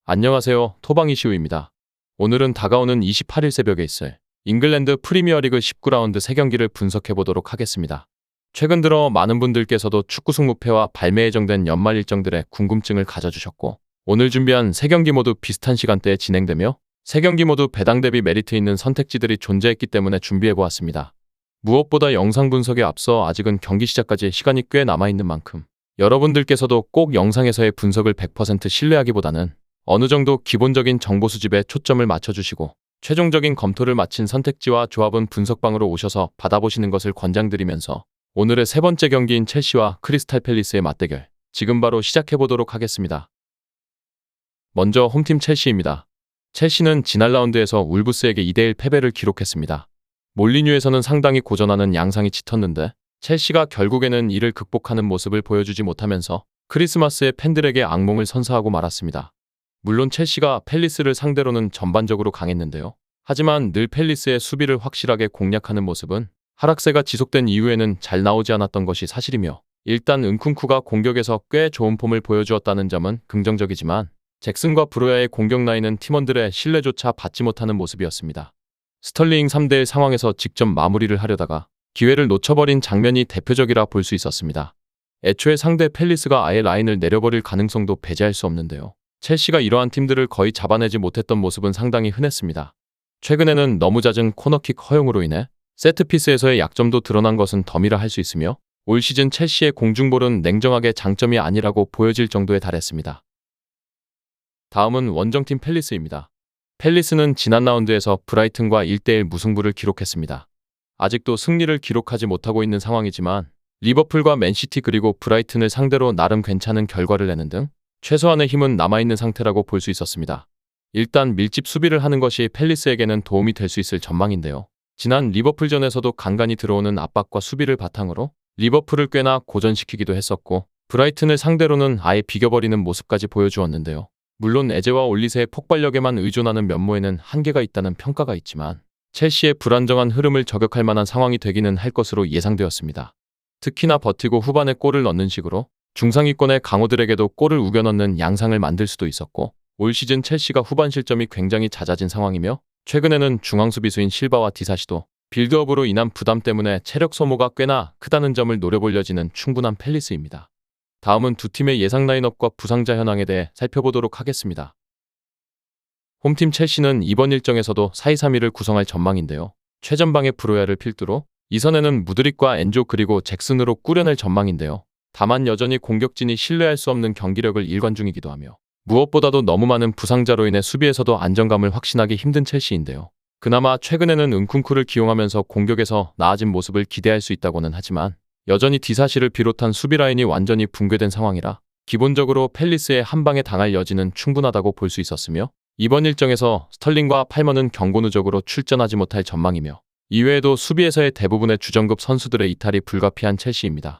안녕하세요. 토방이시우입니다. 오늘은 다가오는 28일 새벽에 있을 잉글랜드 프리미어리그 19라운드 3경기를 분석해보도록 하겠습니다. 최근 들어 많은 분들께서도 축구 승무패와 발매 예정된 연말 일정들에 궁금증을 가져주셨고, 오늘 준비한 3경기 모두 비슷한 시간대에 진행되며 3경기 모두 배당 대비 메리트 있는 선택지들이 존재했기 때문에 준비해보았습니다. 무엇보다 영상 분석에 앞서 아직은 경기 시작까지 시간이 꽤 남아있는 만큼 여러분들께서도 꼭 영상에서의 분석을 100% 신뢰하기보다는 어느 정도 기본적인 정보 수집에 초점을 맞춰주시고 최종적인 검토를 마친 선택지와 조합은 분석방으로 오셔서 받아보시는 것을 권장드리면서 오늘의 세 번째 경기인 첼시와 크리스탈 팰리스의 맞대결, 지금 바로 시작해보도록 하겠습니다. 먼저 홈팀 첼시입니다. 첼시는 지난 라운드에서 울브스에게 2대1 패배를 기록했습니다. 몰리뉴에서는 상당히 고전하는 양상이 짙었는데 첼시가 결국에는 이를 극복하는 모습을 보여주지 못하면서 크리스마스에 팬들에게 악몽을 선사하고 말았습니다. 물론 첼시가 팰리스를 상대로는 전반적으로 강했는데요. 하지만 늘 팰리스의 수비를 확실하게 공략하는 모습은 하락세가 지속된 이후에는 잘 나오지 않았던 것이 사실이며, 일단 은쿤쿠가 공격에서 꽤 좋은 폼을 보여주었다는 점은 긍정적이지만 잭슨과 브로야의 공격 라인은 팀원들의 신뢰조차 받지 못하는 모습이었습니다. 스털링 3대1 상황에서 직접 마무리를 하려다가 기회를 놓쳐버린 장면이 대표적이라 볼 수 있었습니다. 애초에 상대 팰리스가 아예 라인을 내려버릴 가능성도 배제할 수 없는데요. 첼시가 이러한 팀들을 거의 잡아내지 못했던 모습은 상당히 흔했습니다. 최근에는 너무 잦은 코너킥 허용으로 인해 세트피스에서의 약점도 드러난 것은 덤이라 할 수 있으며, 올 시즌 첼시의 공중볼은 냉정하게 장점이 아니라고 보여질 정도에 달했습니다. 다음은 원정팀 팰리스입니다. 팰리스는 지난 라운드에서 브라이튼과 1대1 무승부를 기록했습니다. 아직도 승리를 기록하지 못하고 있는 상황이지만 리버풀과 맨시티 그리고 브라이튼을 상대로 나름 괜찮은 결과를 내는 등 최소한의 힘은 남아있는 상태라고 볼 수 있었습니다. 일단 밀집 수비를 하는 것이 팰리스에게는 도움이 될 수 있을 전망인데요. 지난 리버풀전에서도 간간히 들어오는 압박과 수비를 바탕으로 리버풀을 꽤나 고전시키기도 했었고, 브라이튼을 상대로는 아예 비겨버리는 모습까지 보여주었는데요. 물론 에제와 올리세의 폭발력에만 의존하는 면모에는 한계가 있다는 평가가 있지만 첼시의 불안정한 흐름을 저격할 만한 상황이 되기는 할 것으로 예상되었습니다. 특히나 버티고 후반에 골을 넣는 식으로 중상위권의 강호들에게도 골을 우겨넣는 양상을 만들 수도 있었고, 올 시즌 첼시가 후반 실점이 굉장히 잦아진 상황이며 최근에는 중앙수비수인 실바와 디사시도 빌드업으로 인한 부담 때문에 체력 소모가 꽤나 크다는 점을 노려보려지는 충분한 팰리스입니다. 다음은 두 팀의 예상 라인업과 부상자 현황에 대해 살펴보도록 하겠습니다. 홈팀 첼시는 이번 일정에서도 4-2-3-1을 구성할 전망인데요. 최전방의 브로야를 필두로 2선에는 무드릭과 엔조 그리고 잭슨으로 꾸려낼 전망인데요. 다만 여전히 공격진이 신뢰할 수 없는 경기력을 일관 중이기도 하며 무엇보다도 너무 많은 부상자로 인해 수비에서도 안정감을 확신하기 힘든 첼시인데요. 그나마 최근에는 은쿤쿠를 기용하면서 공격에서 나아진 모습을 기대할 수 있다고는 하지만 여전히 디사시를 비롯한 수비 라인이 완전히 붕괴된 상황이라 기본적으로 팰리스의 한 방에 당할 여지는 충분하다고 볼 수 있었으며, 이번 일정에서 스털링과 팔머는 경고 누적으로 출전하지 못할 전망이며 이외에도 수비에서의 대부분의 주전급 선수들의 이탈이 불가피한 첼시입니다.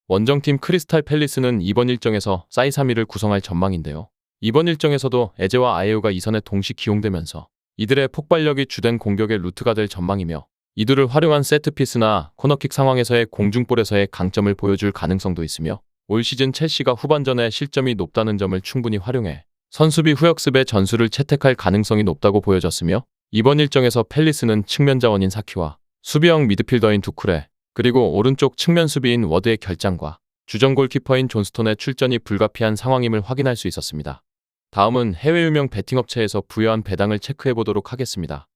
원정팀 크리스탈 팰리스는 이번 일정에서 4-2-3-1을 구성할 전망인데요. 이번 일정에서도 에제와 아예우가 2선에 동시 기용되면서 이들의 폭발력이 주된 공격의 루트가 될 전망이며, 이들을 활용한 세트피스나 코너킥 상황에서의 공중볼에서의 강점을 보여줄 가능성도 있으며, 올 시즌 첼시가 후반전에 실점이 높다는 점을 충분히 활용해 선수비 후역습의 전술을 채택할 가능성이 높다고 보여졌으며, 이번 일정에서 팰리스는 측면 자원인 사키와 수비형 미드필더인 두쿠레, 그리고 오른쪽 측면 수비인 워드의 결장과 주전 골키퍼인 존스톤의 출전이 불가피한 상황임을 확인할 수 있었습니다. 다음은 해외 유명 베팅업체에서 부여한 배당을 체크해보도록 하겠습니다.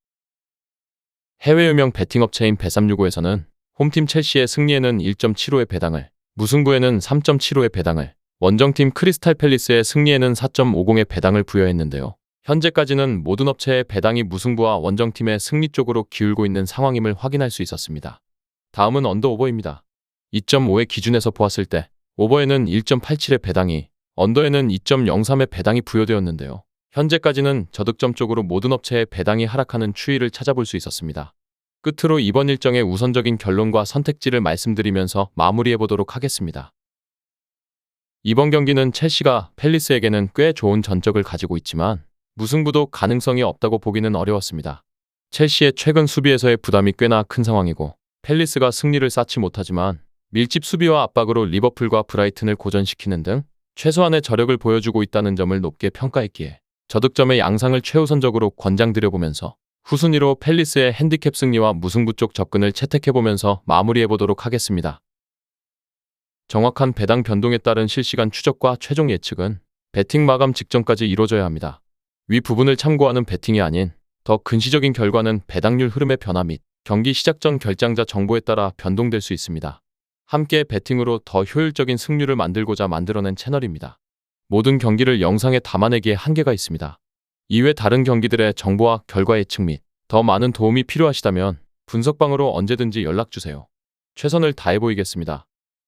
해외 유명 베팅업체인 bet365에서는 홈팀 첼시의 승리에는 1.75의 배당을, 무승부에는 3.75의 배당을, 원정팀 크리스탈 팰리스의 승리에는 4.50의 배당을 부여했는데요. 현재까지는 모든 업체의 배당이 무승부와 원정팀의 승리 쪽으로 기울고 있는 상황임을 확인할 수 있었습니다. 다음은 언더 오버입니다. 2.5의 기준에서 보았을 때 오버에는 1.87의 배당이, 언더에는 2.03의 배당이 부여되었는데요. 현재까지는 저득점 쪽으로 모든 업체의 배당이 하락하는 추이를 찾아볼 수 있었습니다. 끝으로 이번 일정의 우선적인 결론과 선택지를 말씀드리면서 마무리해보도록 하겠습니다. 이번 경기는 첼시가 팰리스에게는 꽤 좋은 전적을 가지고 있지만 무승부도 가능성이 없다고 보기는 어려웠습니다. 첼시의 최근 수비에서의 부담이 꽤나 큰 상황이고 팰리스가 승리를 쌓지 못하지만 밀집 수비와 압박으로 리버풀과 브라이튼을 고전시키는 등 최소한의 저력을 보여주고 있다는 점을 높게 평가했기에 저득점의 양상을 최우선적으로 권장드려보면서 후순위로 팰리스의 핸디캡 승리와 무승부 쪽 접근을 채택해보면서 마무리해보도록 하겠습니다. 정확한 배당 변동에 따른 실시간 추적과 최종 예측은 배팅 마감 직전까지 이루어져야 합니다. 위 부분을 참고하는 배팅이 아닌 더 근시적인 결과는 배당률 흐름의 변화 및 경기 시작 전 결장자 정보에 따라 변동될 수 있습니다. 함께 배팅으로 더 효율적인 승률을 만들고자 만들어낸 채널입니다. 모든 경기를 영상에 담아내기에 한계가 있습니다. 이외 다른 경기들의 정보와 결과 예측 및 더 많은 도움이 필요하시다면 분석방으로 언제든지 연락주세요. 최선을 다해 보이겠습니다.